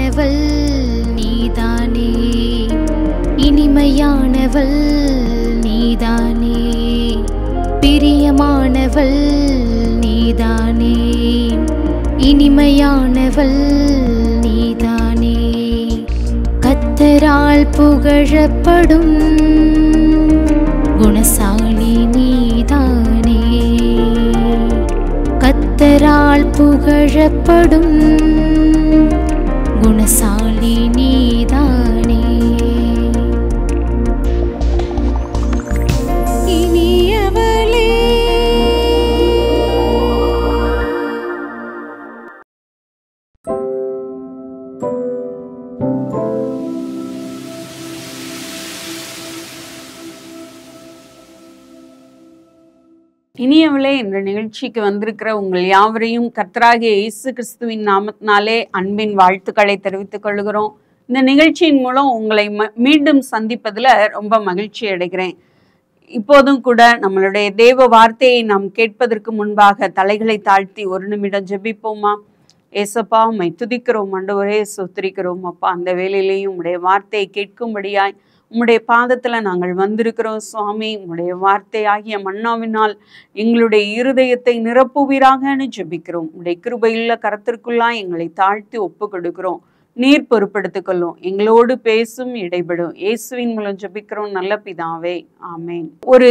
இனிமையானவள் நீதானே, இனிமையானவள் நீதானே, பிரியமானவள் நீதானே, இனிமையானவள் நீதானே. கர்த்தரால் புகழப்படும் குணசாலி நீதானே, கர்த்தரால் புகழப்படும் குணசாலி நீதானே. இனியவளே இனியவளே என்ற நிகழ்ச்சிக்கு வந்திருக்கிற உங்கள் யாவரையும் கர்த்தராகிய இயேசு கிறிஸ்துவின் நாமத்தினாலே அன்பின் வாழ்த்துக்களை தெரிவித்துக் கொள்கிறோம். இந்த நிகழ்ச்சியின் மூலம் உங்களை மீண்டும் சந்திப்பதில் ரொம்ப மகிழ்ச்சி அடைகிறேன். இப்போதும் கூட நம்மளுடைய தேவ வார்த்தையை நாம் கேட்பதற்கு முன்பாக தலைகளை தாழ்த்தி ஒரு நிமிடம் ஜெபிப்போமா? ஏசப்பா, உம்மை துதிக்கிறோம் ஆண்டவரே, ஸ்தோத்திரிக்கிறோம் அப்பா. அந்த வேளையிலேயும் உம்முடைய வார்த்தையை கேட்கும்படியாய் உம்முடைய பாதத்தில் நாங்கள் வந்திருக்கிறோம் சுவாமி. உம்முடைய வார்த்தையாகிய மன்னாவினால் எங்களுடைய இருதயத்தை நிரப்புவீராகன்னு ஜெபிக்கிறோம். உம்முடைய கிருபையுள்ள கரத்திற்குள்ளாய் எங்களை தாழ்த்தி ஒப்பு கொடுக்கிறோம். நீர் பொறுப்படுத்திக் கொள்ளும், எங்களோடு பேசும், இடைபடும். இயேசுவின் மூலம் ஜெபிக்கிறோம் நல்ல பிதாவே, ஆமேன். ஒரு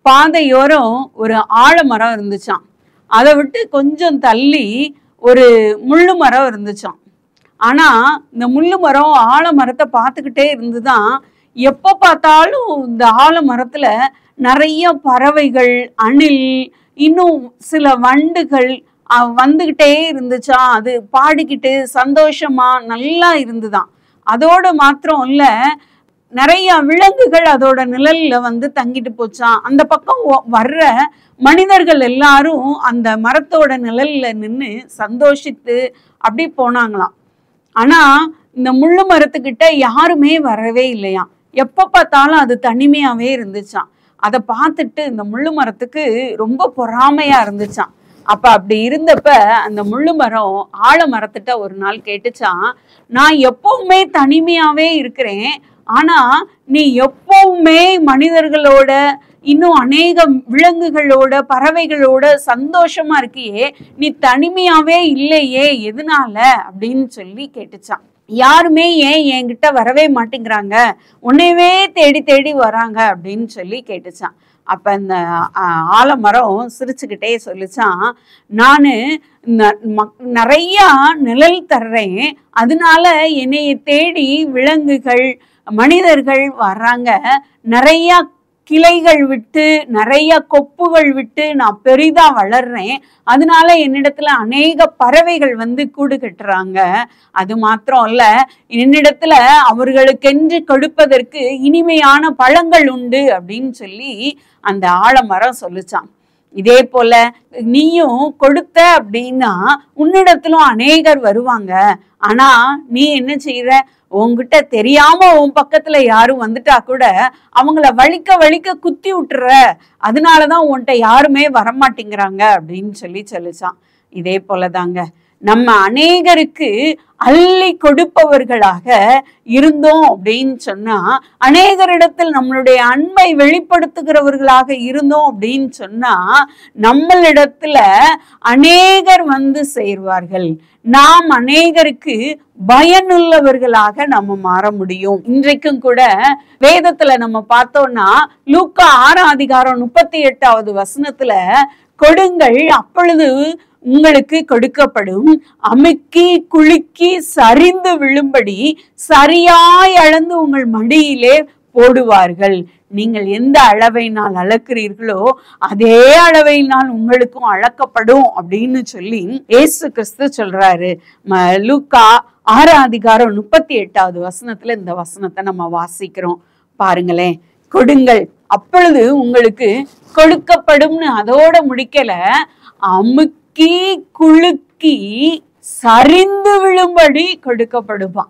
பாதையோரம் ஒரு ஆலமரம் இருந்துச்சாம். அதை விட்டு கொஞ்சம் தள்ளி ஒரு முள்ளு மரம் இருந்துச்சாம். ஆனா இந்த முள்ளு மரம் ஆலமரத்தை பார்த்துக்கிட்டே இருந்துதான். எப்போ பார்த்தாலும் இந்த ஆலமரத்துல நிறைய பறவைகள், அணில், இன்னும் சில வண்டுகள் வந்துகிட்டே இருந்துச்சா. அது பாடிக்கிட்டு சந்தோஷமா நல்லா இருந்துதான். அதோட மாத்திரம் இல்ல, நிறைய விலங்குகள் அதோட நிழல்ல வந்து தங்கிட்டு போச்சான். அந்த பக்கம் வர்ற மனிதர்கள் எல்லாரும் அந்த மரத்தோட நிழல்ல நின்று சந்தோஷித்து அப்படி போனாங்களாம். ஆனா இந்த முள்ளு மரத்துக்கிட்ட யாருமே வரவே இல்லையாம். எப்போ பார்த்தாலும் அது தனிமையாவே இருந்துச்சான். அதை பார்த்துட்டு இந்த முள்ளு மரத்துக்கு ரொம்ப பொறாமையா இருந்துச்சான். அப்ப அப்படி இருந்தப்ப அந்த முள்ளு மரம் ஆலமரத்திட்ட ஒரு நாள் கேட்டுச்சான், நான் எப்பவுமே தனிமையாவே இருக்கிறேன், ஆனா நீ எப்பவுமே மனிதர்களோட, இன்னும் அநேக விலங்குகளோட, பறவைகளோட சந்தோஷமா இருக்கியே, நீ தனிமையாவே இல்லையே, எதனால அப்படின்னு சொல்லி கேட்டுச்சான். யாருமே ஏன் என்கிட்ட வரவே மாட்டேங்கிறாங்க, உன்னையவே தேடி தேடி வராங்க அப்படின்னு சொல்லி கேட்டுச்சான். அப்ப இந்த ஆலமரம் சிரிச்சுக்கிட்டே சொல்லிச்சான், நான் நிறைய நிழல் தர்றேன், அதனால என்னைய தேடி விலங்குகள், மனிதர்கள் வர்றாங்க. நிறைய கிளைகள் விட்டு, நிறைய கொப்புகள் விட்டு நான் பெரிதா வளர்றேன். அதனால என்னிடத்துல அநேக பறவைகள் வந்து கூடு கட்டுறாங்க. அது மாத்திரம் இல்ல, என்னிடத்துல அவர்களுக்கென்று கொடுப்பதற்கு இனிமையான பழங்கள் உண்டு அப்படின்னு சொல்லி அந்த ஆலமரம் சொல்லிச்சான். இதே போல நீயும் கொடுத்த அப்படின்னா உன்னிடத்திலும் அநேகர் வருவாங்க. ஆனா நீ என்ன செய்யற, உன்கிட்ட தெரியாம உன் பக்கத்துல யாரும் வந்துட்டா கூட அவங்கள வலிக்க வலிக்க குத்தி விட்டுற, அதனாலதான் உன்கிட்ட யாருமே வரமாட்டேங்கிறாங்க அப்படின்னு சொல்லிச்சான். இதே போலதாங்க நம்ம அநேகருக்கு அள்ளி கொடுப்பவர்களாக இருந்தோம் அப்படின்னு சொன்னா, அநேகரிடத்தில் நம்மளுடைய அன்பை வெளிப்படுத்துகிறவர்களாக இருந்தோம் அப்படின்னு சொன்னா, நம்மளிடத்துல அநேகர் வந்து சேர்வார்கள். நாம் அநேகருக்கு பயனுள்ளவர்களாக நம்ம மாற முடியும். இன்றைக்கும் கூட வேதத்துல நம்ம பார்த்தோம்னா, லூக்கா 6ஆம் அதிகாரம் 38வது வசனத்துல, கொடுங்கள் அப்பொழுது உங்களுக்கு கொடுக்கப்படும், அமுக்கி குலுக்கி சரிந்து விழும்படி சரியாய் அளந்து உங்கள் மடியிலே போடுவார்கள். நீங்கள் எந்த அளவைனால் அளக்கிறீர்களோ அதே அளவையினால் உங்களுக்கும் அளக்கப்படும் அப்படின்னு சொல்லி இயேசு கிறிஸ்து சொல்றாரு. லூக்கா 6ஆம் அதிகாரம் 38வது வசனத்துல இந்த வசனத்தை நம்ம வாசிக்கிறோம். பாருங்களேன், கொடுங்கள் அப்பொழுது உங்களுக்கு கொடுக்கப்படும்னு அதோட முடிக்கல, அமுக்கி குலுக்கி சரிந்து விழும்படி கொடுக்கப்படுமா.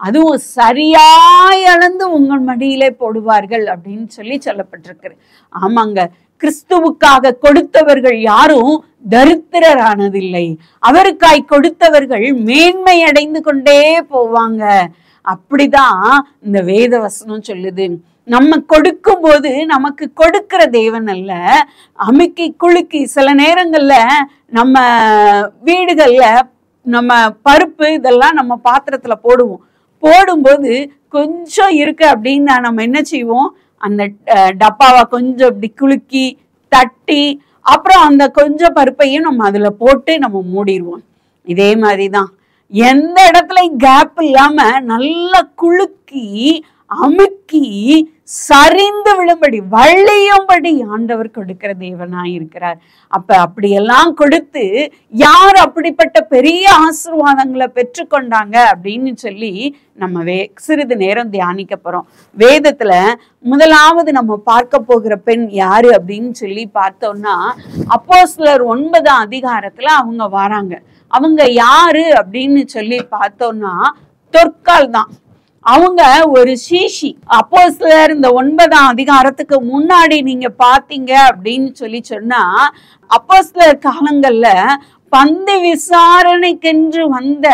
அதுவும் சரியாய் அளந்து உங்கள் மடியிலே போடுவார்கள் அப்படின்னு சொல்லப்பட்டிருக்கு. ஆமாங்க, கிறிஸ்துவுக்காக கொடுத்தவர்கள் யாரும் தரித்திரரானதில்லை. அவருக்காய் கொடுத்தவர்கள் மேன்மை அடைந்து கொண்டே போவாங்க. அப்படிதான் இந்த வேத வசனம் சொல்லுது. நம்ம கொடுக்கும் போது நமக்கு கொடுக்கிற தேவன் அல்ல, அமுக்கி குலுக்கி சில நேரங்கள்ல நம்ம வீடுகள்ல நம்ம பருப்பு இதெல்லாம் நம்ம பாத்திரத்துல போடும்போது கொஞ்சம் இருக்கு அப்படின்னா நம்ம என்ன செய்வோம், அந்த டப்பாவை கொஞ்சம் இப்படி குலுக்கி தட்டி அப்புறம் அந்த கொஞ்சம் பருப்பையும் நம்ம அதுல போட்டு நம்ம மூடிடுவோம். இதே மாதிரிதான் எந்த இடத்துலயும் கேப் இல்லாம நல்லா குலுக்கி அமுக்கி சரிந்து விழும்படி வள்ளியும்படி ஆண்டவர் கொடுக்கிற தேவனாய் இருக்கிறார். அப்படியெல்லாம் கொடுத்து யார் அப்படிப்பட்ட பெரிய ஆசீர்வாதங்களை பெற்றுக்கொண்டாங்க அப்படின்னு சொல்லி நம்ம சிறிது நேரம் தியானிக்க போறோம். வேதத்துல முதலாவது நம்ம பார்க்க போகிற பெண் யாரு அப்படின்னு சொல்லி பார்த்தோம்னா, அப்போஸ்தலர் 9 அதிகாரத்துல அவங்க வராங்க. அவங்க யாரு அப்படின்னு சொல்லி பார்த்தோம்னா தொற்கால் தான். அவங்க ஒரு சீஷி. அப்போஸ்தலர் இந்த 9 அதிகாரத்துக்கு முன்னாடி நீங்க பாத்தீங்க அப்படின்னு சொல்லி சொன்னா, அப்போஸ்தலர் காலங்கள்ல பந்தி விசாரணைக்கென்று வந்த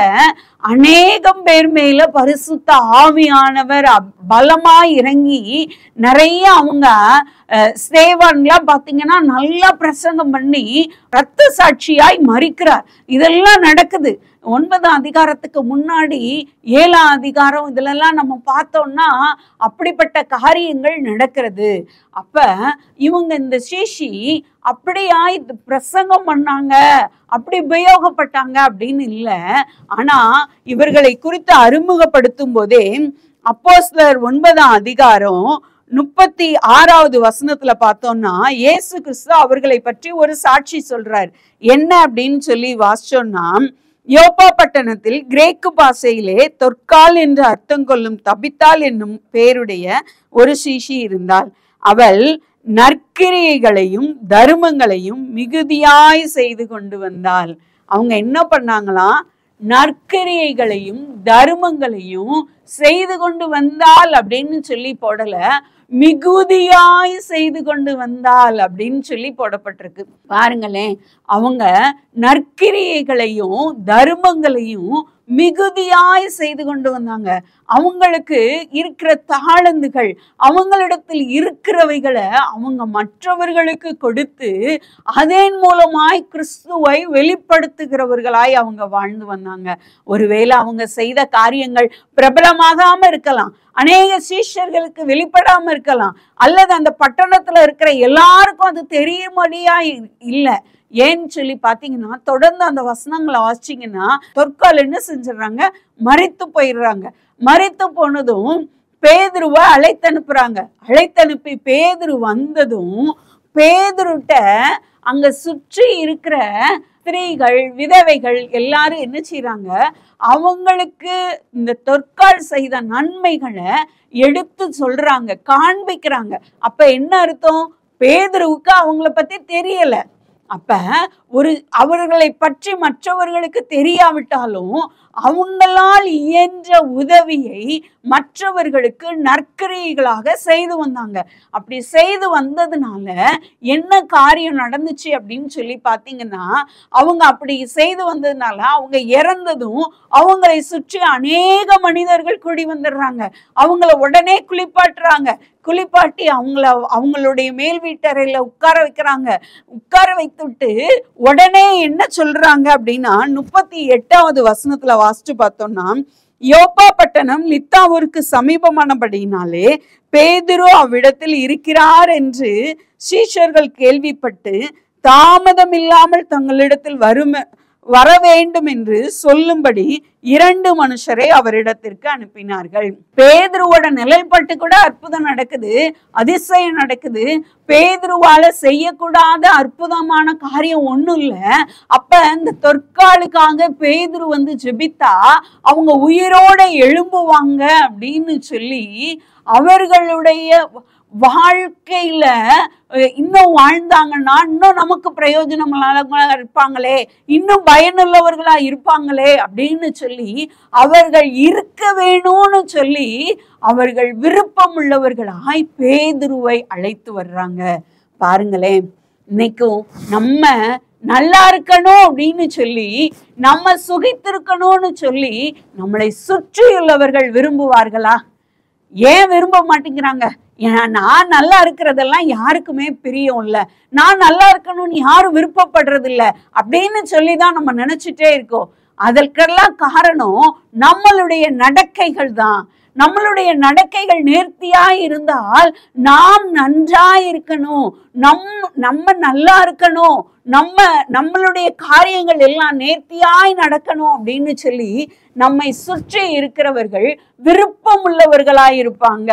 அநேகம் பேர் மேல பரிசுத்த ஆவியானவர் பலமாய் இறங்கி நிறைய அவங்க சேவன்லாம் பாத்தீங்கன்னா நல்லா பிரசங்கம் பண்ணி ரத்த சாட்சியாய் மரிக்கிறார். இதெல்லாம் நடக்குது. 9 அதிகாரத்துக்கு முன்னாடி 7 அதிகாரம் இதுலெல்லாம் நம்ம பார்த்தோம்னா அப்படிப்பட்ட காரியங்கள் நடக்கிறது. அப்ப இவங்க இந்த சீஷி அப்படியா இது பிரசங்கம் பண்ணாங்க, அப்படி உபயோகப்பட்டாங்க அப்படின்னு இல்லை. ஆனா இவர்களை குறித்து அறிமுகப்படுத்தும் போதே அப்போஸ்தலர் 9 அதிகாரம் 36வது வசனத்துல பார்த்தோம்னா இயேசு கிறிஸ்து அவர்களை பற்றி ஒரு சாட்சி சொல்றார். என்ன அப்படின்னு சொல்லி வாசிச்சோம்னா, யோப்பா பட்டணத்தில் கிரேக்கு பாஷையிலே தொற்கால் என்று அர்த்தம் கொள்ளும் தபித்தாள் என்னும் பேருடைய ஒரு சீஷி இருந்தாள். அவள் நற்கிரியைகளையும் தர்மங்களையும் மிகுதியாய் செய்து கொண்டு வந்தாள். அவங்க என்ன பண்ணாங்களாம், நற்கிரியைகளையும் தர்மங்களையும் செய்து கொண்டு வந்தாள் அப்படின்னு சொல்லி போடல, மிகுதியாய் செய்து கொண்டு வந்தாள் அப்படின்னு சொல்லி போடப்பட்டிருக்கு. பாருங்களேன், அவங்க நற்கிரியைகளையும் தர்மங்களையும் மிகுதியாய் செய்து கொண்டு வந்தாங்க. அவங்களுக்கு இருக்கிற தாளந்துகள், அவங்களிடத்தில் இருக்கிறவைகளை அவங்க மற்றவர்களுக்கு கொடுத்து அதன் மூலமாய் கிறிஸ்துவை வெளிப்படுத்துகிறவர்களாய் அவங்க வாழ்ந்து வந்தாங்க. ஒருவேளை அவங்க செய்த காரியங்கள் பிரபலமாகாம இருக்கலாம், அநேக சீஷர்களுக்கு வெளிப்படாம இருக்கலாம், அல்லது அந்த பட்டணத்துல இருக்கிற எல்லாருக்கும் அது தெரியும்படியா இல்லை. ஏன்னு சொல்லி பாத்தீங்கன்னா, தொடர்ந்து அந்த வசனங்களை வாசிச்சீங்கன்னா தொற்கால் என்ன செஞ்சிடறாங்க, மரித்து போயிடுறாங்க. மரித்து போனதும் பேதுருவை அழைத்தனுப்புறாங்க. அழைத்தனுப்பி பேதுரு வந்ததும் பேதுருட்ட அங்க சுற்றி இருக்கிற ஸ்திரீகள் விதவைகள் எல்லாரும் என்ன செய்யறாங்க, அவங்களுக்கு இந்த தொற்கால் செய்த நன்மைகளை எடுத்து சொல்றாங்க, காண்பிக்கிறாங்க. அப்ப என்ன அர்த்தம், பேதுருவுக்கு அவங்கள பத்தி தெரியல. அப்ப அவர்களை பற்றி மற்றவர்களுக்கு தெரியாவிட்டாலும் அவங்களால் இயன்ற உதவியை மற்றவர்களுக்கு நற்கிரியைகளாக செய்து வந்தாங்க. அப்படி செய்து வந்ததுனால என்ன காரியம் நடந்துச்சு அப்படின்னு சொல்லி பாத்தீங்கன்னா, அவங்க அப்படி செய்து வந்ததுனால அவங்க இறந்ததும் அவங்களை சுற்றி அநேக மனிதர்கள் கூடி வந்துடுறாங்க. அவங்கள உடனே குளிப்பாட்டுறாங்க. குளிப்பாட்டி அவங்களுடைய மேல் வீட்டறையில உட்கார வைக்கிறாங்க. உட்கார வைத்துட்டு உடனே என்ன சொல்றாங்க அப்படின்னா, 38வது வசனத்துல வாசிச்சு பார்த்தோம்னா, யோப்பா பட்டணம் லித்தாவூருக்கு சமீபமானபடினாலே பேதுரு அவ்விடத்தில் இருக்கிறார் என்று சீஷர்கள் கேள்விப்பட்டு தாமதம் இல்லாமல் தங்களிடத்தில் வர வேண்டும் என்று சொல்லும்படி 2 மனுஷரை அவரிடத்திற்கு அனுப்பினார்கள். பேதுருவோட நிழல்பட்டு கூட அற்புதம் நடக்குது, அதிசயம் நடக்குது. பேதுருவால செய்யக்கூடாத அற்புதமான காரியம் ஒண்ணும் இல்ல. அப்ப இந்த தொற்காலுக்காக பேதுரு வந்து ஜெபித்தா அவங்க உயிரோட எழும்புவாங்க அப்படின்னு சொல்லி அவர்களுடைய வாழ்க்கையில இன்னும் வாழ்ந்தாங்கன்னா இன்னும் நமக்கு பிரயோஜனங்களா இருப்பாங்களே, இன்னும் பயனுள்ளவர்களா இருப்பாங்களே அப்படின்னு சொல்லி அவர்கள் இருக்க வேணும்னு சொல்லி அவர்கள் விருப்பம் உள்ளவர்களாய் பேதுருவை அழைத்து வர்றாங்க. பாருங்களேன், இன்னைக்கும் நம்ம நல்லா இருக்கணும் அப்படின்னு சொல்லி, நம்ம சுகித்திருக்கணும்னு சொல்லி நம்மளை சுற்றியுள்ளவர்கள் விரும்புவார்களா? ஏன் விரும்ப மாட்டேங்கிறாங்க? ஏன்னா நான் நல்லா இருக்கிறதெல்லாம் யாருக்குமே பிரியம் இல்லை, நான் நல்லா இருக்கணும்னு யாரும் விருப்பப்படுறது இல்லை அப்படின்னு சொல்லிதான் நம்ம நினைச்சிட்டே இருக்கோம். அதற்கெல்லாம் காரணம் நம்மளுடைய நடக்கைகள் தான். நம்மளுடைய நடக்கைகள் நேர்த்தியாய் இருந்தால் நாம் நன்றாய் இருக்கணும், நம்ம நல்லா இருக்கணும், நம்மளுடைய காரியங்கள் எல்லாம் நேர்த்தியாய் நடக்கணும் அப்படின்னு சொல்லி நம்மை சுற்றி இருக்கிறவர்கள் விருப்பம் உள்ளவர்களாய் இருப்பாங்க.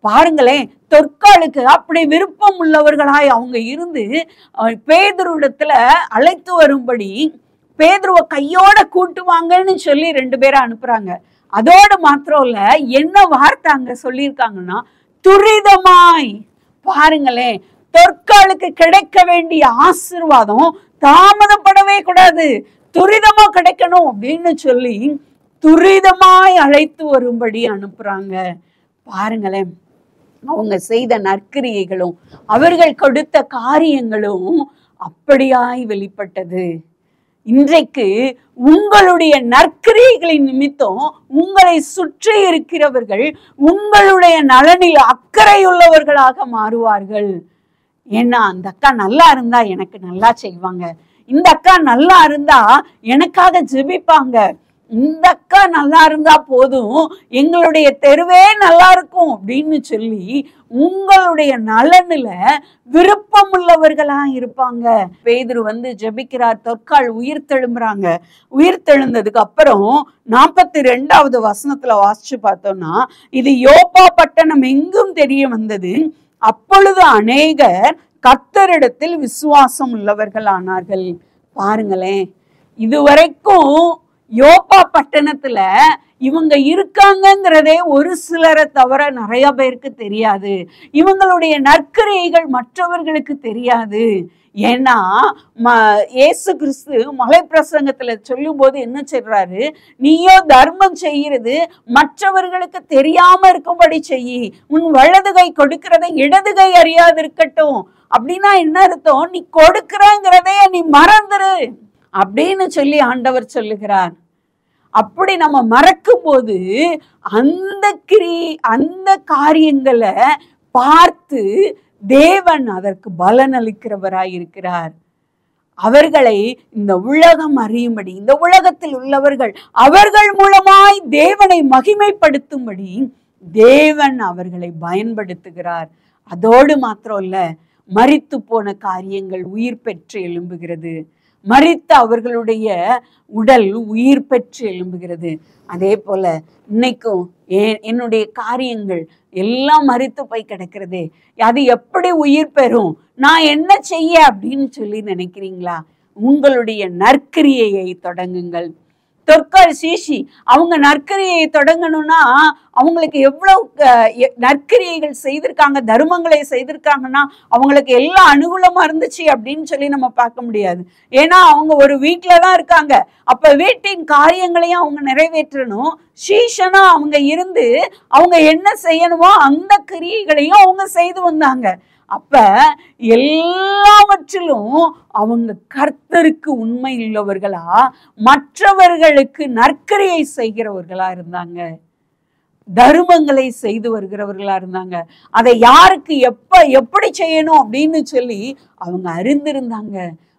பாருங்களேன், தொற்காலுக்கு அப்படி விருப்பம் உள்ளவர்களாய் அவங்க இருந்து பேதுருவிடத்துல அழைத்து வரும்படி பேதுருவை கையோட கூட்டுவாங்கன்னு சொல்லி 2 பேரை அனுப்புறாங்க. அதோடு மாத்திரம் இல்ல, என்ன வார்த்தை அங்க சொல்லியிருக்காங்கன்னா துரிதமாய். பாருங்களேன், தொற்காலுக்கு கிடைக்க வேண்டிய ஆசீர்வாதம் தாமதப்படவே கூடாது, துரிதமா கிடைக்கணும் அப்படின்னு சொல்லி துரிதமாய் அழைத்து வரும்படி அனுப்புறாங்க. பாருங்களேன், அவங்க செய்த நற்கிரியைகளும் அவர்கள் கொடுத்த காரியங்களும் அப்படியாய் வெளிப்பட்டது. இன்றைக்கு உங்களுடைய நற்கிரியைகளின் நிமித்தம் உங்களை சுற்றி இருக்கிறவர்கள் உங்களுடைய நலனில் அக்கறையுள்ளவர்களாக மாறுவார்கள். ஏன்னா அந்த அக்கா நல்லா இருந்தா எனக்கு நல்லா செய்வாங்க, இந்த அக்கா நல்லா இருந்தா எனக்காக ஜெபிப்பாங்க, இந்த அக்கா நல்லா இருந்தா போதும் எங்களுடைய தெருவே நல்லா இருக்கும் அப்படின்னு சொல்லி உங்களுடைய நலனில விருப்பம் உள்ளவர்களா இருப்பாங்க. பேதுரு ஜெபிக்கிறார், தொற்கால் உயிர்த்தெழும்புறாங்க. உயிர்த்தெழுந்ததுக்கு அப்புறம் 42வது வசனத்துல வாசிச்சு பார்த்தோம்னா, இது யோப்பா பட்டணம் எங்கும் தெரிய வந்தது. அப்பொழுது அநேகர் கர்த்தரிடத்தில் விசுவாசம் உள்ளவர்கள் ஆனார்கள். பாருங்களேன், இதுவரைக்கும் யோப்பா பட்டணத்துல இவங்க இருக்காங்கிறதே ஒரு சிலரை தவிர நிறைய பேருக்கு தெரியாது. இவங்களுடைய நற்கிரியைகள் மற்றவர்களுக்கு தெரியாது. ஏன்னா இயேசு கிறிஸ்து மலை பிரசங்கத்துல சொல்லும் போது என்ன சொல்றாரு, நீயோ தர்மம் செய்யறது மற்றவர்களுக்கு தெரியாம இருக்கும்படி செய்யி, உன் வலதுகை கொடுக்கிறதை இடதுகை அறியாது இருக்கட்டும். அப்படின்னா என்ன அர்த்தம்? நீ கொடுக்கிறங்கிறதே நீ மறந்துரு அப்படின்னு சொல்லி ஆண்டவர் சொல்லுகிறார். அப்படி நம்ம மறக்கும் போது அந்த காரியங்களை பார்த்து தேவன் அதற்கு பலன் அளிக்கிறவராய் இருக்கிறார். அவர்களை இந்த உலகம் அறியும்படி, இந்த உலகத்தில் உள்ளவர்கள் அவர்கள் மூலமாய் தேவனை மகிமைப்படுத்தும்படி தேவன் அவர்களை பயன்படுத்துகிறார். அதோடு மாத்திரம் இல்ல, மரித்து போன காரியங்கள் உயிர் பெற்று எழும்புகிறது. மரித்த அவர்களுடைய உடல் உயிர் பெற்று எழும்புகிறது. அதே போல இன்னைக்கும் என்னுடைய காரியங்கள் எல்லாம் மரித்து போய் கிடக்கிறதே, அது எப்படி உயிர் பெறும்? நான் என்ன செய்ய அப்படின்னு சொல்லி நினைக்கிறீங்களா? உங்களுடைய நற்கிரியையை தொடங்குங்கள். தொற்கால் சீசி அவங்க நற்கிரியை தொடங்கணும்னா அவங்களுக்கு எவ்வளவு நற்கிரியைகள் செய்திருக்காங்க, தர்மங்களை செய்திருக்காங்கன்னா அவங்களுக்கு எல்லாம் அனுகூலமா இருந்துச்சு அப்படின்னு சொல்லி நம்ம பார்க்க முடியாது. ஏன்னா அவங்க ஒரு வீட்டுல தான் இருக்காங்க. அப்ப வீட்டின் காரியங்களையும் அவங்க நிறைவேற்றணும். சீஷனா அவங்க இருந்து அவங்க என்ன செய்யணுமோ அந்த கிரியைகளையும் அவங்க செய்து வந்தாங்க. அப்ப எல்லாவற்றிலும் அவங்க கர்த்தருக்கு உண்மை உள்ளவர்களா, மற்றவர்களுக்கு நற்கிரியை செய்கிறவர்களா இருந்தாங்க, தர்மங்களை செய்து வருகிறவர்களா இருந்தாங்க. அதை யாருக்கு எப்படி செய்யணும் அப்படின்னு சொல்லி அவங்க அறிந்திருந்தாங்க.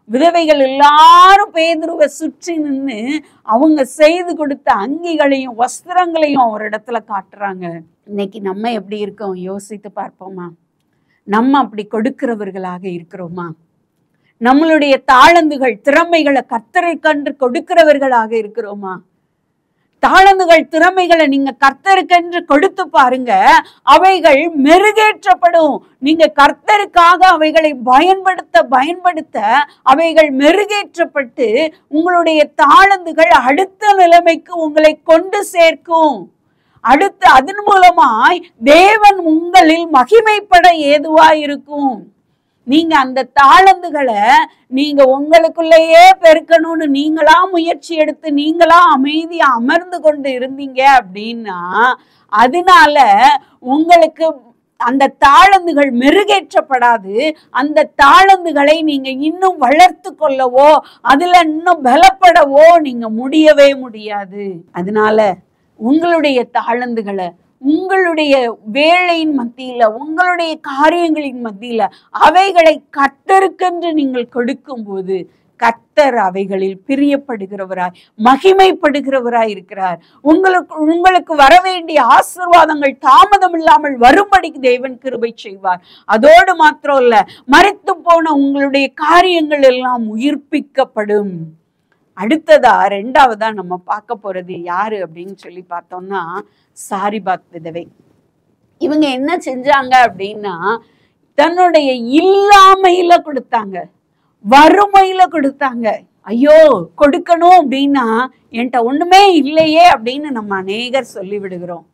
விதவைகள் எல்லாரும் பேதுருவை சுற்றி நின்று அவங்க செய்து கொடுத்த அங்கிகளையும் வஸ்திரங்களையும் ஒரு இடத்துல காட்டுறாங்க. இன்னைக்கு நம்ம எப்படி இருக்கோம் யோசித்து பார்ப்போமா? நம்ம அப்படி கொடுக்கிறவர்களாக இருக்கிறோமா? நம்மளுடைய தாளந்துகள் திறமைகளை கர்த்தருக்கென்று கொடுக்கிறவர்களாக இருக்கிறோமா? தாளந்துகள் திறமைகளை நீங்க கர்த்தருக்கென்று கொடுத்து பாருங்க, அவைகள் மெருகேற்றப்படும். நீங்க கர்த்தருக்காக அவைகளை பயன்படுத்த அவைகள் மெருகேற்றப்பட்டு உங்களுடைய தாளந்துகள் அடுத்த நிலைமைக்கு உங்களை கொண்டு சேர்க்கும். அடுத்து அதன் மூலமாய் தேவன் உங்களில் மகிமைப்பட ஏதுவாய் இருக்கும். நீங்க அந்த தாளந்துகளை நீங்க உங்களுக்குள்ளேயே பெருக்கணும்னு நீங்களா முயற்சி எடுத்து நீங்களா அமைதியா அமர்ந்து கொண்டு இருந்தீங்க அப்படின்னா அதனால உங்களுக்கு அந்த தாளந்துகள் மெருகேற்றப்படாது. அந்த தாளந்துகளை நீங்க இன்னும் வளர்த்து கொள்ளவோ அதுல இன்னும் பலப்படவோ நீங்க முடியவே முடியாது. அதனால உங்களுடைய தாளந்துகளை உங்களுடைய வேலையின் மத்தியில, உங்களுடைய காரியங்களின் மத்தியில அவைகளை கர்த்தருக்கென்று நீங்கள் கொடுக்கும் போது கர்த்தர் அவைகளில் பிரியப்படுகிறவராய், மகிமைப்படுகிறவராய் இருக்கிறார். உங்களுக்கு வர வேண்டிய ஆசீர்வாதங்கள் தாமதம் இல்லாமல் வரும்படி தேவன் கிருபை செய்வார். அதோடு மாத்திரம் இல்ல, மரித்து போன உங்களுடைய காரியங்கள் எல்லாம் உயிர்ப்பிக்கப்படும். அடுத்ததா ரெண்டாவதா நம்ம பார்க்க போறது யாரு அப்படின்னு சொல்லி பார்த்தோம்னா சாரிபாத் விதவை. இவங்க என்ன செஞ்சாங்க அப்படின்னா, தன்னுடைய இல்லாமையில கொடுத்தாங்க, வறுமையில கொடுத்தாங்க. ஐயோ கொடுக்கணும் அப்படின்னா என்கிட்ட ஒண்ணுமே இல்லையே அப்படின்னு நம்ம அநேகர் சொல்லி விடுகிறோம்.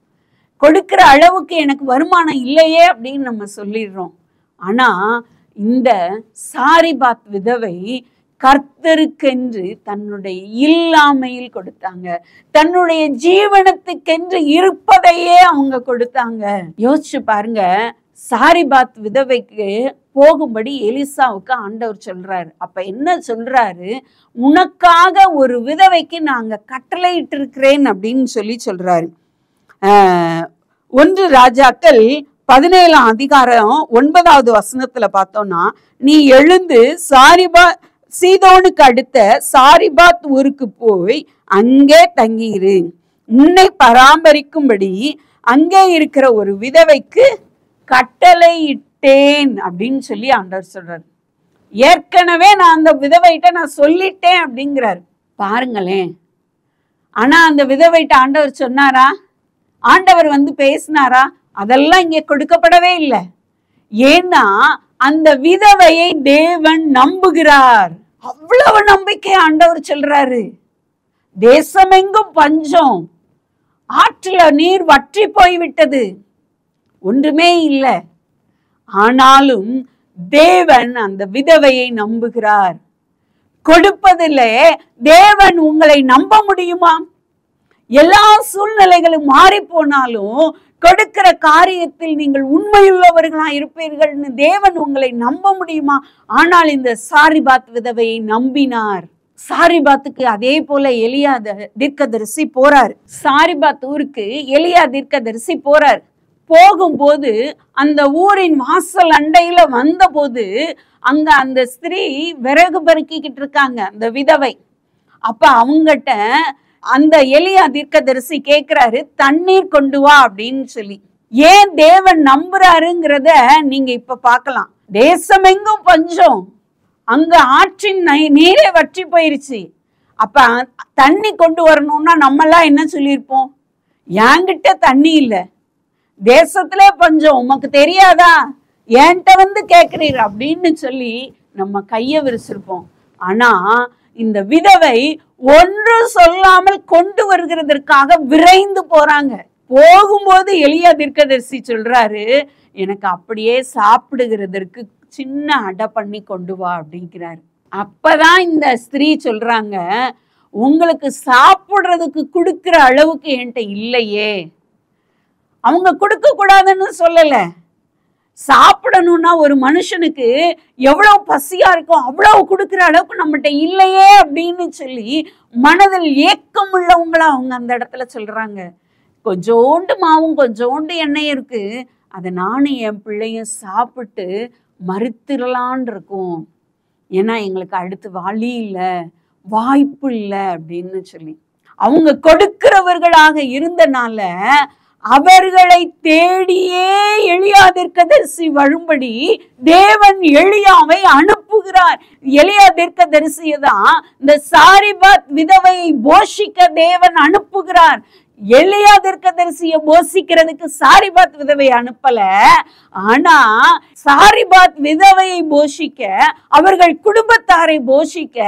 கொடுக்கிற அளவுக்கு எனக்கு வருமானம் இல்லையே அப்படின்னு நம்ம சொல்லிடுறோம். ஆனா இந்த சாரிபாத் விதவை கர்த்தருக்கென்று தன்னுடைய இல்லாமையில் கொடுத்தாங்க. தன்னுடைய ஜீவனத்துக்கென்று இருப்பதையே அவங்க கொடுத்தாங்க. யோசிச்சு பாருங்க, சாரிபாத் விதவைக்கு போகும்படி எலிசாவுக்கு ஆண்டவர் சொல்றாரு. அப்ப என்ன சொல்றாரு? உனக்காக ஒரு விதவைக்கு நாங்க கட்டளையிட்டு இருக்கிறேன் அப்படின்னு சொல்றாரு. 1 ராஜாக்கள் 17ஆம் அதிகாரம் 9வது வசனத்துல பார்த்தோம்னா, நீ எழுந்து சீதோனுக்கு அடுத்த சாரிபாத் ஊருக்கு போய் அங்கே தங்கியிரு, உன்னை பராமரிக்கும்படி அங்கே இருக்கிற ஒரு விதவைக்கு கட்டளையிட்டேன் அப்படின்னு சொல்லி ஆண்டவர் சொல்றாரு. ஏற்கனவே நான் அந்த விதவைட்ட நான் சொல்லிட்டேன் அப்படிங்கிறார். பாருங்களேன். ஆனா அந்த விதவைட்ட ஆண்டவர் சொன்னாரா? ஆண்டவர் வந்து பேசினாரா? அதெல்லாம் இங்கே கொடுக்கப்படவே இல்லை. ஏன்னா அந்த விதவையை தேவன் நம்புகிறார். அவ்வளவு நம்பிக்கை ஆண்டவர் சொல்றாரு. தேசமெங்கும் பஞ்சம், ஆற்றுல நீர் வற்றி போய்விட்டது, ஒன்றுமே இல்லை. ஆனாலும் தேவன் அந்த விதவையை நம்புகிறார். கொடுப்பதிலே தேவன் உங்களை நம்ப முடியுமா? எல்லா சூழ்நிலைகளும் மாறி போனாலும் கொடுக்கிற காரியத்தில் நீங்கள் உண்மையுள்ளவர்களா இருப்பீர்கள்னு தேவன் உங்களை நம்ப முடியுமா? ஆனால் இந்த சாரிபாத் விதவையை நம்பினார். சாரிபாத்துக்கு அதே போல எலியா தீர்க்கதரிசி போறார். சாரிபாத் ஊருக்கு எலியா தீர்க்கதரிசி போறார். போகும்போது அந்த ஊரின் வாசல் அண்டையில வந்த போது அங்க அந்த ஸ்திரீ விறகு பருக்கிக்கிட்டு இருக்காங்க, அந்த விதவை. அப்ப அவங்ககிட்ட அந்த எலியா தீர்க்கதரிசி கேட்கிறாரு, தண்ணீர் கொண்டு வா அப்படின்னு சொல்லி. ஏன் தேவன் நம்புறாருங்கிறத நீங்க இப்ப பார்க்கலாம். தேசமெங்கும் பஞ்சம், அங்க ஆற்றின் நீரே வற்றி போயிருச்சு. அப்ப தண்ணி கொண்டு வரணும்னா நம்ம எல்லாம் என்ன சொல்லியிருப்போம்? என்கிட்ட தண்ணி இல்லை, தேசத்துல பஞ்சம், உமக்கு தெரியாதா, என்கிட்ட வந்து கேட்கிறீர் அப்படின்னு சொல்லி நம்ம கைய விரிச்சிருப்போம். ஆனா இந்த விதவை ஒன்று சொல்லாமல் கொண்டு வருகிறதற்காக விரைந்து போறாங்க. போகும்போது எலியா தீர்க்கதரிசி சொல்றாரு, எனக்கு அப்படியே சாப்பிடுகிறதற்கு சின்ன அடை பண்ணி கொண்டு வா அப்படிங்கிறாரு. அப்பதான் இந்த ஸ்திரீ சொல்றாங்க, உங்களுக்கு சாப்பிடுறதுக்கு கொடுக்கிற அளவுக்கு என்கிட்ட இல்லையே. அவங்க கொடுக்க கூடாதுன்னு சொல்லல, சாப்பிடணும்னா ஒரு மனுஷனுக்கு எவ்வளவு பசியா இருக்கும் அவ்வளவு கொடுக்கிற அளவுக்கு நம்மகிட்ட இல்லையே அப்படின்னு சொல்லி மனதில் ஏக்கம் உள்ளவங்களா அவங்க அந்த இடத்துல சொல்றாங்க. கொஞ்சோண்டு மாவும் கொஞ்சோண்டு எண்ணெய் இருக்கு, அதை நானும் என் பிள்ளையும் சாப்பிட்டு மறுத்திரலான் இருக்கும், ஏன்னா எங்களுக்கு அடுத்து வழி இல்லை, வாய்ப்பு இல்லை அப்படின்னு சொல்லி அவங்க கொடுக்கிறவர்களாக இருந்தனால அவர்களை தேடியே எலியா தீர்க்கதரிசி வரும்படி தேவன் எலியாவை அனுப்புகிறார். எலியா தீர்க்கதரிசியை தான் இந்த சாரிபாத் விதவையை போஷிக்க தேவன் அனுப்புகிறார். எலியா தீர்க்கதரிசியை போஷிக்கிறதுக்கு சாரிபாத் விதவை அனுப்பல, ஆனா சாரிபாத் விதவையை போஷிக்க, அவர்கள் குடும்பத்தாரை போஷிக்க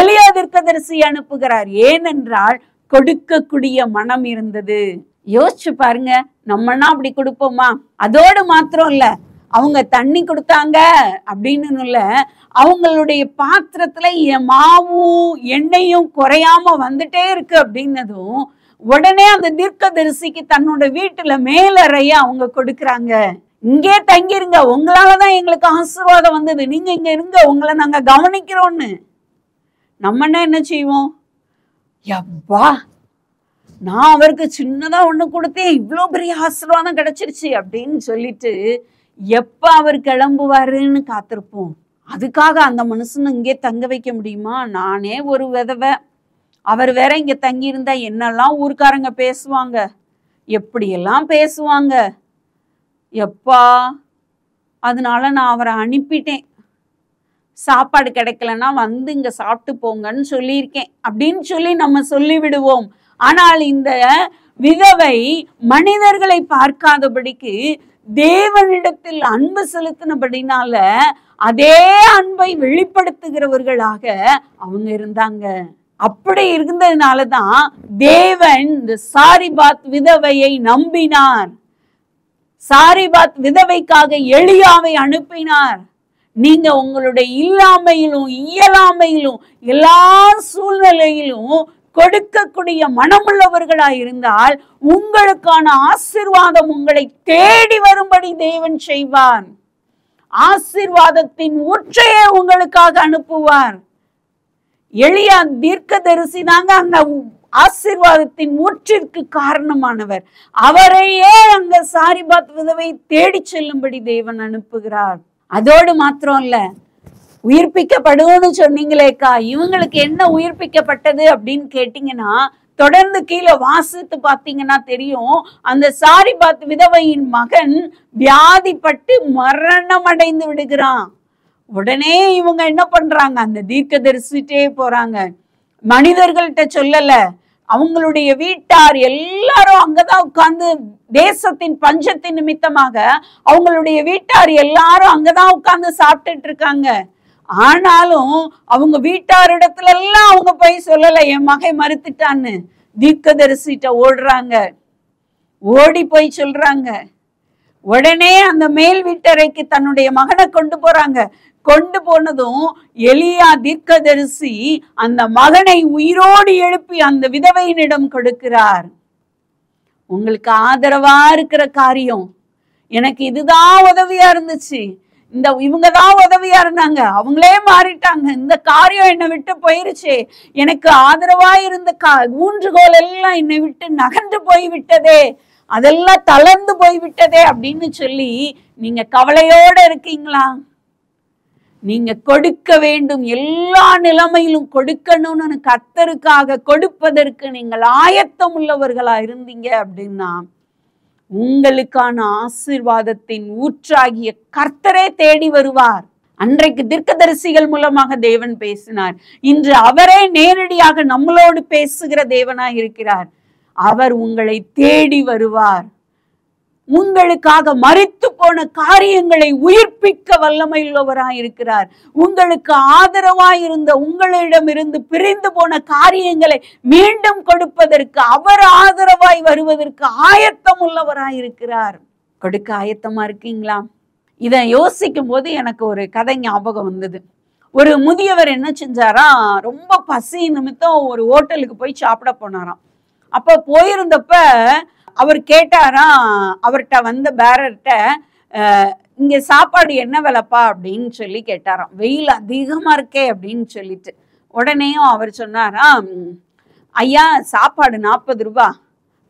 எலியா தீர்க்கதரிசி அனுப்புகிறார். ஏனென்றால் கொடுக்கக்கூடிய மனம் இருந்தது. யோசிச்சு பாருங்க, நம்மனா அப்படி கொடுப்போமா? அதோடு மாத்திரம் இல்ல, அவங்க தண்ணி கொடுத்தாங்க அப்படின்னு இல்ல, அவங்களுடைய பாத்திரத்துல மாவும் எண்ணெயும் குறையாம வந்துட்டே இருக்கு அப்படின்னதும் உடனே அந்த தீர்க்கதரிசிக்கு தன்னோட வீட்டுல மேலறைய அவங்க கொடுக்கறாங்க. இங்கே தங்கிருங்க, உங்களாலதான் எங்களுக்கு ஆசீர்வாதம் வந்தது, நீங்க இங்க இருங்க, உங்களை நாங்க கவனிக்கிறோம்னு. நம்ம என்ன செய்வோம்? யப்பா, நான் அவருக்கு சின்னதா ஒண்ணு கொடுத்தேன், இவ்வளோ பெரிய ஆசீர்வாதம் கிடைச்சிருச்சு அப்படின்னு சொல்லிட்டு எப்ப அவர் கிளம்புவாருன்னு காத்திருப்போம். அதுக்காக அந்த மனுஷனை இங்கே தங்க வைக்க முடியுமா? நானே ஒரு விதவை, அவர் வேற இங்க தங்கி இருந்தா என்னெல்லாம் ஊர்க்காரங்க பேசுவாங்க, எப்படியெல்லாம் பேசுவாங்க. எப்பா, அதனால நான் அவரை அனுப்பிட்டேன். சாப்பாடு கிடைக்கலன்னா வந்து இங்க சாப்பிட்டு போங்கன்னு சொல்லியிருக்கேன் அப்படின்னு சொல்லி நம்ம சொல்லிவிடுவோம். ஆனால் இந்த விதவை மனிதர்களை பார்க்காதபடிக்கு தேவனிடத்தில் அன்பு செலுத்தினபடினால அதே அன்பை வெளிப்படுத்துகிறவர்களாக அவங்க இருந்தாங்க. அப்படி இருந்ததுனாலதான் தேவன் இந்த சாரிபாத் விதவையை நம்பினார். சாரிபாத் விதவைக்காக எலியாவை அனுப்பினார். நீங்க உங்களுடைய இல்லாமையிலும் இயலாமையிலும் எல்லா சூழ்நிலையிலும் கொடுக்கக்கூடிய மனமுள்ளவர்களாய் இருந்தால் உங்களுக்கான ஆசீர்வாதம் உங்களை தேடி வரும்படி தேவன் செய்வார். ஆசீர்வாதத்தின் ஊற்றையே உங்களுக்காக அனுப்புவார். எலியா தீர்க்கதரிசி தாங்க அங்க ஆசீர்வாதத்தின் ஊற்றிற்கு காரணமானவர். அவரையே அங்க சாரிபாத் விதவை தேடி செல்லும்படி தேவன் அனுப்புகிறார். அதோடு மாத்திரம் இல்ல, உயிர்ப்பிக்கப்படும்னு சொன்னீங்களேக்கா, இவங்களுக்கு என்ன உயிர்ப்பிக்கப்பட்டது அப்படின்னு கேட்டீங்கன்னா, தொடர்ந்து கீழே வாசித்து பார்த்தீங்கன்னா தெரியும். அந்த சாரிபாத் விதவையின் மகன் வியாதிப்பட்டு மரணம் அடைந்து விடுகிறான். உடனே இவங்க என்ன பண்றாங்க? அந்த தீர்க்கதரிசிட்டே போறாங்க. மனிதர்கள்ட்ட சொல்லல, அவங்களுடைய வீட்டார் எல்லாரும் அங்கதான் உட்கார்ந்து, தேசத்தின் பஞ்சத்தின் நிமித்தமாக அவங்களுடைய வீட்டார் எல்லாரும் அங்கதான் உட்கார்ந்து சாப்பிட்டுட்டு இருக்காங்க. ஆனாலும் அவங்க வீட்டாரிடத்துல எல்லாம் அவங்க போய் சொல்லல, என் மகன் மறுத்துட்டான்னு. தீர்க்கதரிசிட்ட ஓடுறாங்க, ஓடி போய் சொல்றாங்க. உடனே அந்த மேல் வீட்டறைக்கு தன்னுடைய மகனை கொண்டு போறாங்க. கொண்டு போனதும் எலியா தீர்க்கதரிசி அந்த மகனை உயிரோடு எழுப்பி அந்த விதவையினிடம் கொடுக்கிறார். உங்களுக்கு ஆதரவா இருக்கிற காரியம், எனக்கு இதுதான் உதவியா இருந்துச்சு, இவங்கதான் உதவியா இருந்தாங்க, அவங்களே மாறிட்டாங்க, இந்த காரியம் என்னை விட்டு போயிருச்சே, எனக்கு ஆதரவா இருந்த ஊன்றுகோல் எல்லாம் என்னை விட்டு நகர்ந்து போய் விட்டதே, அதெல்லாம் தளர்ந்து போய் விட்டதே அப்படின்னு சொல்லி நீங்க கவலையோட இருக்கீங்களா? நீங்க கொடுக்க வேண்டும், எல்லா நிலைமையிலும் கொடுக்கணும்னு கர்த்தருக்காக கொடுப்பதற்கு நீங்கள் ஆயத்தம் உள்ளவர்களா இருந்தீங்க அப்படின்னா உங்களுக்கான ஆசீர்வாதத்தின் ஊற்றாகிய கர்த்தரே தேடி வருவார். அன்றைக்கு தீர்க்கதரிசிகள் மூலமாக தேவன் பேசினார். இன்று அவரே நேரடியாக நம்மளோடு பேசுகிற தேவனாய் இருக்கிறார். அவர் உங்களை தேடி வருவார். உங்களுக்காக மரித்து போன காரியங்களை உயிர்ப்பிக்க வல்லமையுள்ளவராய் இருக்கிறார். உங்களுக்கு ஆதரவாய் இருந்த, உங்களிடமிருந்து பிரிந்து போன காரியங்களை மீண்டும் கொடுப்பதற்கு, அவர் ஆதரவாய் வருவதற்கு ஆயத்தம் உள்ளவராய் இருக்கிறார். கொடுக்க ஆயத்தமா இருக்கீங்களா? இதை யோசிக்கும் போது எனக்கு ஒரு கதை ஞாபகம் வந்தது. ஒரு முதியவர் என்ன செஞ்சாரா, ரொம்ப பசி நிமித்தம் ஒரு ஹோட்டலுக்கு போய் சாப்பிட போனாராம். அப்ப போயிருந்தப்ப அவர் கேட்டாரா, அவர்கிட்ட வந்த பேரர்கிட்ட, இங்க சாப்பாடு என்ன விலைப்பா அப்படின்னு சொல்லி கேட்டாராம். வெயில் அதிகமா இருக்கே அப்படின்னு சொல்லிட்டு. உடனேயும் அவர் சொன்னாரா, ஐயா சாப்பாடு 40 ரூபா,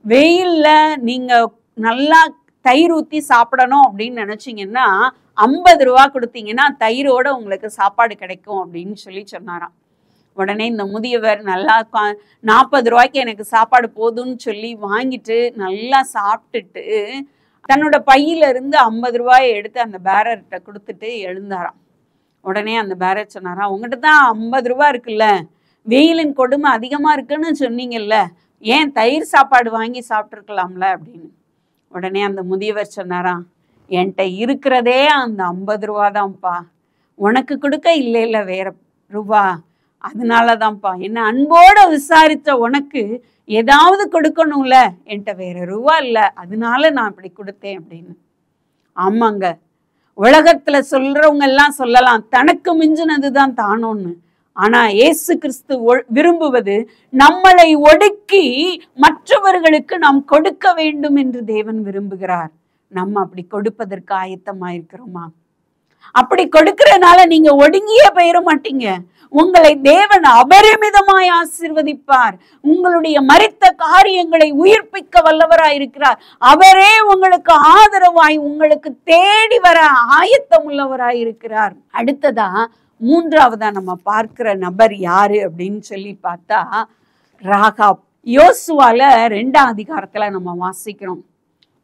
வெயில்ல நீங்க நல்லா தயிர் ஊத்தி சாப்பிடணும் அப்படின்னு நினைச்சீங்கன்னா 50 ரூபா கொடுத்தீங்கன்னா தயிரோட உங்களுக்கு சாப்பாடு கிடைக்கும் அப்படின்னு சொல்லி சொன்னாராம். உடனே இந்த முதியவர் நல்லா 40 ரூபாய்க்கு எனக்கு சாப்பாடு போதும்னு சொல்லி வாங்கிட்டு நல்லா சாப்பிட்டுட்டு தன்னோட பையில இருந்து 50 ரூபாயை எடுத்து அந்த பேரர்கிட்ட கொடுத்துட்டு எழுந்தாராம். உடனே அந்த பேரர் சொன்னாரா, உங்ககிட்ட தான் 50 ரூபா இருக்குல்ல, வெயிலின் கொடுமை அதிகமா இருக்குன்னு சொன்னீங்கல்ல, ஏன் தயிர் சாப்பாடு வாங்கி சாப்பிட்டுருக்கலாம்ல அப்படின்னு. உடனே அந்த முதியவர் சொன்னாரா, என்கிட்ட இருக்கிறதே அந்த 50 ரூபா தான்ப்பா, உனக்கு கொடுக்க இல்லை வேற ரூபா, அதனாலதான்ப்பா, என்ன அன்போட விசாரித்த உனக்கு ஏதாவது கொடுக்கணும்ல, என்கிட்ட வேற ரூபா இல்லை, அதனால நான் இப்படி கொடுத்தேன் அப்படின்னு. ஆமாங்க, உலகத்துல சொல்றவங்க எல்லாம் சொல்லலாம் தனக்கு மிஞ்சினதுதான் தானோன்னு. ஆனா இயேசு கிறிஸ்து விரும்புவது நம்மளை ஒடுக்கி மற்றவர்களுக்கு நாம் கொடுக்க வேண்டும் என்று தேவன் விரும்புகிறார். நம்ம அப்படி கொடுப்பதற்கு ஆயத்தமா இருக்கிறோமா? அப்படி கொடுக்கிறனால நீங்க ஒடுங்கியே போயிட மாட்டீங்க. உங்களை தேவன் அபரிமிதமாய் ஆசீர்வதிப்பார். உங்களுடைய மரித்த காரியங்களை உயிர்ப்பிக்க வல்லவராய் இருக்கிறார். அவரே உங்களுக்கு ஆதரவாய் உங்களுக்கு தேடி வர ஆயத்தம் உள்ளவராய் இருக்கிறார். அடுத்ததா மூன்றாவதா நம்ம பார்க்கிற நபர் யாரு அப்படின்னு சொல்லி பார்த்தா ராகாப். யோசுவால 2ஆம் அதிகாரத்துல நம்ம வாசிக்கிறோம்.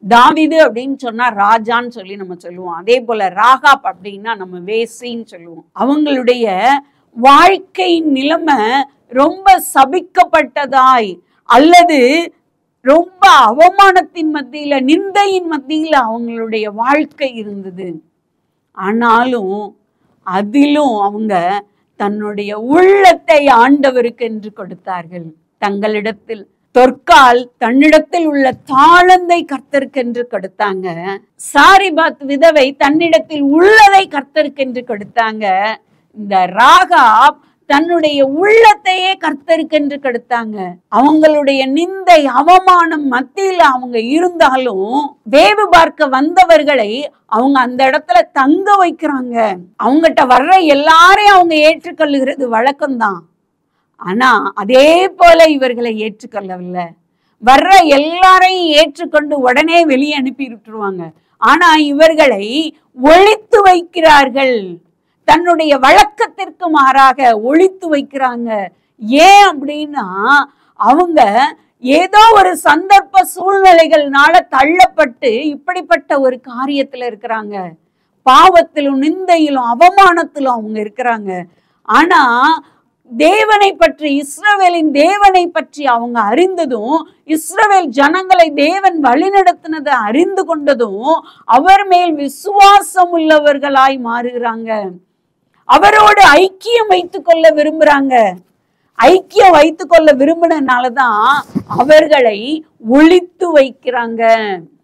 தாவீது அப்படின்னு சொன்னா ராஜான்னு சொல்லி நம்ம சொல்லுவோம். அதே போல ராகாப் அப்படின்னா நம்ம வேசின்னு சொல்லுவோம். அவங்களுடைய வாழ்க்கை நிலைமை ரொம்ப சபிக்கப்பட்டதாய் அல்லது ரொம்ப அவமானத்தின் மத்தியில, நிந்தையின் மத்தியில அவங்களுடைய வாழ்க்கை இருந்தது. ஆனாலும் அதிலும் அவங்க தன்னுடைய உள்ளத்தை ஆண்டவருக்கு என்று கொடுத்தார்கள். தங்களிடத்தில் தொற்கால் தன்னிடத்தில் உள்ள தாளந்தை கர்த்தருக்கென்று கொடுத்தாங்க. சாரிபாத் விதவை தன்னிடத்தில் உள்ளதை கர்த்தருக்கென்று கொடுத்தாங்க. இந்த ராகாப் தன்னுடைய உள்ளத்தையே கர்த்தருக்கென்று கொடுத்தாங்க. அவங்களுடைய நிந்தை அவமானம் மத்தியில அவங்க இருந்தாலும் வேவு பார்க்க வந்தவர்களை அவங்க அந்த இடத்துல தங்க வைக்கிறாங்க. அவங்ககிட்ட வர்ற எல்லாரையும் அவங்க ஏற்றுக்கொள்ளுகிறது வழக்கம்தான். ஆனா அதே போல இவர்களை ஏற்றுக்கொள்ளவில்லை. வர்ற எல்லாரையும் ஏற்றுக்கொண்டு உடனே வெளியே அனுப்பி விட்டுருவாங்க. ஆனா இவர்களை ஒழித்து வைக்கிறார்கள். தன்னுடைய வழக்கத்திற்கு மாறாக ஒழித்து வைக்கிறாங்க. ஏன் அப்படின்னா அவங்க ஏதோ ஒரு சந்தர்ப்ப சூழ்நிலைகள்னால தள்ளப்பட்டு இப்படிப்பட்ட ஒரு காரியத்துல இருக்கிறாங்க. பாவத்திலும் நிந்தையிலும் அவமானத்திலும் அவங்க இருக்கிறாங்க. ஆனா தேவனை பற்றி, இஸ்ரவேலின் தேவனை பற்றி அவங்க அறிந்ததும், இஸ்ரவேல் ஜனங்களை தேவன் வழிநடத்தினதை அறிந்து கொண்டதும் அவர் மேல் விசுவாசம் உள்ளவர்களாய் மாறுகிறாங்க. அவரோடு ஐக்கியம் வைத்துக் கொள்ள விரும்புறாங்க. ஐக்கியம் வைத்துக் கொள்ள விரும்பினாலதான் அவர்களை ஒழித்து வைக்கிறாங்க.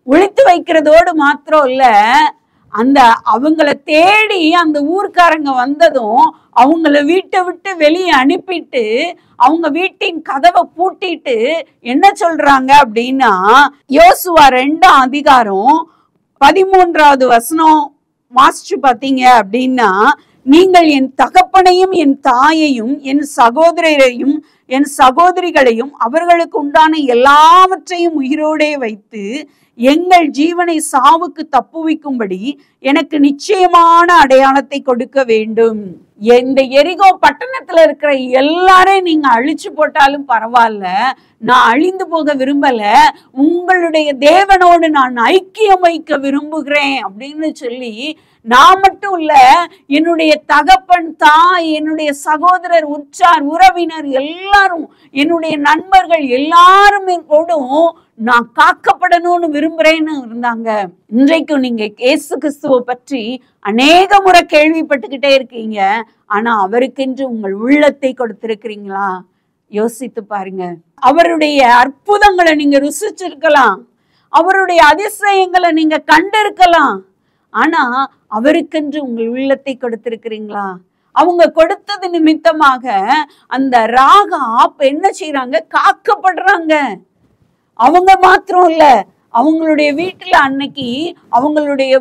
ஒழித்து வைக்கிறதோடு மாத்திரம் இல்ல, அந்த அவங்கள தேடி அந்த ஊர்க்காரங்க வந்ததும் அவங்கள வீட்டை விட்டு வெளியே அனுப்பிட்டு அவங்க வீட்டின் கதவை பூட்டிட்டு என்ன சொல்றாங்க அப்படின்னா, யோசுவா 2ஆம் அதிகாரம் 13வது வசனம் வாசிச்சு பார்த்தீங்க அப்படின்னா, நீங்கள் என் தகப்பனையும் என் தாயையும் என் சகோதரரையும் என் சகோதரிகளையும் அவர்களுக்கு உண்டான எல்லாவற்றையும் உயிரோடே வைத்து எங்கள் ஜீவனை சாவுக்கு தப்புவிக்கும்படி எனக்கு நிச்சயமான அடையாளத்தை கொடுக்க வேண்டும். இந்த எரிகோ பட்டணத்துல இருக்கிற எல்லாரையும் நீங்க அழிச்சு போட்டாலும் பரவாயில்ல, நான் அழிந்து போக விரும்பல, உங்களுடைய தேவனோடு நான் ஐக்கியம் வைக்க விரும்புகிறேன் அப்படின்னு சொல்லி, நான் மட்டும் இல்ல, என்னுடைய தகப்பன், தாய், என்னுடைய சகோதரர், உற்றார், உறவினர் எல்லாரும், என்னுடைய நண்பர்கள் எல்லாருமே கூடும் நான் காக்கப்படணும்னு விரும்புறேன்னு இருந்தாங்க. இன்றைக்கும் நீங்க இயேசு கிறிஸ்துவை பற்றி அநேக முறை கேள்விப்பட்டுக்கிட்டே இருக்கீங்க. ஆனா அவருக்கென்று உங்கள் உள்ளத்தை கொடுத்திருக்கிறீங்களா? யோசித்து பாருங்க. அவருடைய அற்புதங்களை நீங்க ருசிச்சிருக்கலாம், அவருடைய அதிசயங்களை நீங்க கண்டிருக்கலாம். ஆனா அவருக்கென்று உங்கள் உள்ளத்தை கொடுத்திருக்கிறீங்களா? அவங்க கொடுத்தது நிமித்தமாக அந்த ராகாப் என்ன செய்யறாங்க? காக்கப்படுறாங்க. அவங்க மாத்திரம் இல்ல, அவங்களுடைய வீட்டுல அன்னைக்கு அவங்களுடைய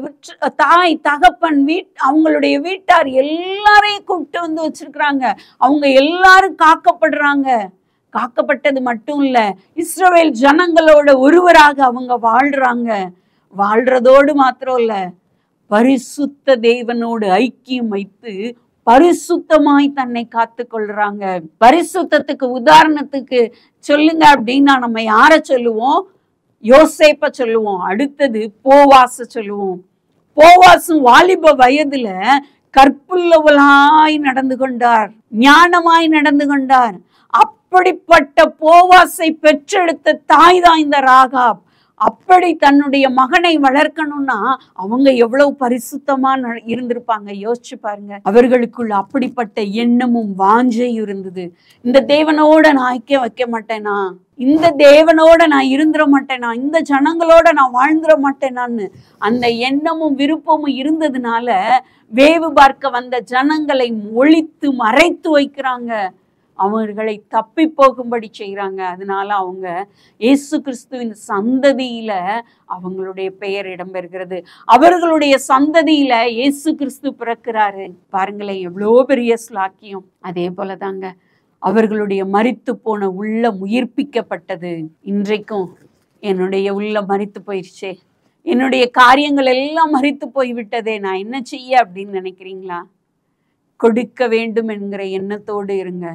தாய், தகப்பன், அவங்களுடைய வீட்டார் எல்லாரையும் கூப்பிட்டு வந்து வச்சிருக்கிறாங்க. அவங்க எல்லாரும் காக்கப்படுறாங்க. காக்கப்பட்டது மட்டும் இல்ல, இஸ்ரவேல் ஜனங்களோட ஒருவராக அவங்க வாழ்றாங்க. வாழ்றதோடு மாத்திரம் இல்ல, பரிசுத்த தேவனோடு ஐக்கியம் வைத்து பரிசுத்தமாய் தன்னை காத்து கொள்றாங்க. பரிசுத்தத்துக்கு உதாரணத்துக்கு சொல்லுங்க அப்படின்னா நம்ம யார சொல்லுவோம்? யோசேப்ப சொல்லுவோம். அடுத்தது போவாச சொல்லுவோம். போவாசும் வாலிப வயதுல கற்புள்ளவளாய் நடந்து கொண்டார், ஞானமாய் நடந்து கொண்டார். அப்படிப்பட்ட போவாசை பெற்றெடுத்த தாய் தான் இந்த ராகாப். அப்படி தன்னுடைய மகனை வளர்க்கணும்னா அவங்க எவ்வளவு பரிசுத்தமா இருந்திருப்பாங்க, யோசிச்சு பாருங்க. அவர்களுக்குள்ள அப்படிப்பட்ட எண்ணமும் வாஞ்சையும் இருந்தது. இந்த தேவனோட நான் ஐக்கியம் வைக்க மாட்டேனா, இந்த தேவனோட நான் இருந்துட மாட்டேனா, இந்த ஜனங்களோட நான் வாழ்ந்துட மாட்டேனான்னு அந்த எண்ணமும் விருப்பமும் இருந்ததுனால வேவு பார்க்க வந்த ஜனங்களை ஒழித்து மறைத்து வைக்கிறாங்க. அவர்களை தப்பி போகும்படி செய்கிறாங்க. அதனால அவங்க இயேசு கிறிஸ்துவின் சந்ததியில அவங்களுடைய பெயர் இடம்பெறுகிறது. அவர்களுடைய சந்ததியில இயேசு கிறிஸ்து பிறக்கிறாரு. பாருங்களேன், எவ்வளோ பெரிய ஸ்லாக்கியம். அதே போலதாங்க அவர்களுடைய மரித்து போன உள்ளம் உயிர்ப்பிக்கப்பட்டது. இன்றைக்கும் என்னுடைய உள்ளம் மரித்து போயிடுச்சே, என்னுடைய காரியங்கள் எல்லாம் மரித்து போய்விட்டதே, நான் என்ன செய்ய அப்படின்னு நினைக்கிறீங்களா? கொடுக்க வேண்டும் என்கிற எண்ணத்தோடு இருங்க.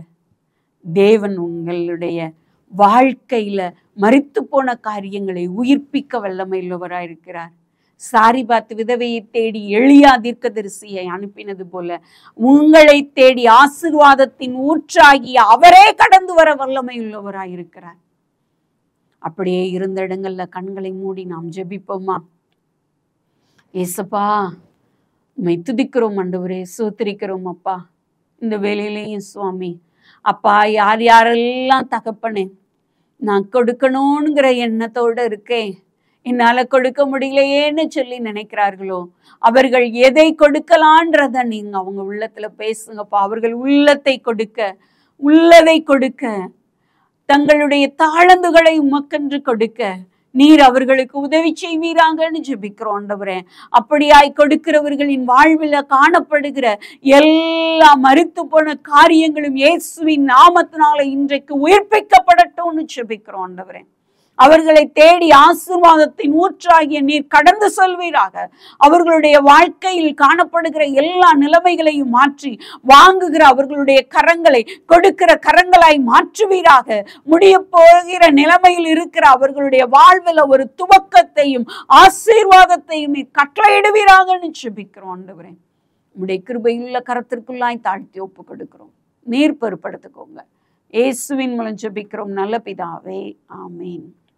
தேவன் உங்களுடைய வாழ்க்கையில மரித்து போன காரியங்களை உயிர்ப்பிக்க வல்லமை உள்ளவராயிருக்கிறார். சாரிபாத் விதவையை தேடி எலியா தீர்க்கதரிசியை அனுப்பினது போல உங்களை தேடி ஆசீர்வாதத்தின் ஊற்றாகிய அவரே கடந்து வர வல்லமை உள்ளவராயிருக்கிறார். அப்படியே இருந்த இடங்கள்ல கண்களை மூடி நாம் ஜெபிப்போமா? ஏசப்பா, உம்மை துதிக்கிறோம் ஆண்டவரே, ஸ்தோத்திரிக்கிறோம் அப்பா. இந்த வேலையிலேயும் சுவாமி அப்பா, யார் யாரெல்லாம் தகப்பனே நான் கொடுக்கணுங்கிற எண்ணத்தோடு இருக்கேன், என்னால கொடுக்க முடியலையேன்னு சொல்லி நினைக்கிறார்களோ, அவர்கள் எதை கொடுக்கலான்றத நீங்க அவங்க உள்ளத்துல பேசுங்கப்பா. அவர்கள் உள்ளத்தை கொடுக்க, உள்ளதை கொடுக்க, தங்களுடைய தாளந்துகளை உமக்கென்று கொடுக்க நீர் அவர்களுக்கு உதவி செய்வீராங்கன்னு ஜெபிக்கிறோம் ஆண்டவரே. அப்படியாய் கொடுக்கிறவர்களின் வாழ்வில் காணப்படுகிற எல்லா மரித்து போன காரியங்களும் இயேசுவின் நாமத்தினால இன்றைக்கு உயிர்ப்பிக்கப்படட்டும்னு ஜெபிக்கிறோம் ஆண்டவரே. அவர்களை தேடி ஆசீர்வாதத்தின் ஊற்றாகிய நீர் கடந்து செல்வீராக. அவர்களுடைய வாழ்க்கையில் காணப்படுகிற எல்லா நிலைமைகளையும் மாற்றி வாங்குகிற அவர்களுடைய கரங்களை கொடுக்கிற கரங்களாய் மாற்றுவீராக. முடிய போகிற நிலைமையில் இருக்கிற அவர்களுடைய வாழ்வில் ஒரு துவக்கத்தையும் ஆசீர்வாதத்தையும் நீர் கட்டளையிடுவீராகன்னு ஜெபிக்கிறோம் ஆண்டவரே. உம்முடைய கிருபையுள்ள கரத்திற்குள்ளாய் தாழ்த்தி ஒப்பு கொடுக்கிறோம். நீர் பொறுப்படுத்திக்கோங்க. இயேசுவின் மூலம் ஜெபிக்கிறோம் நல்ல பிதாவே, ஆமேன்.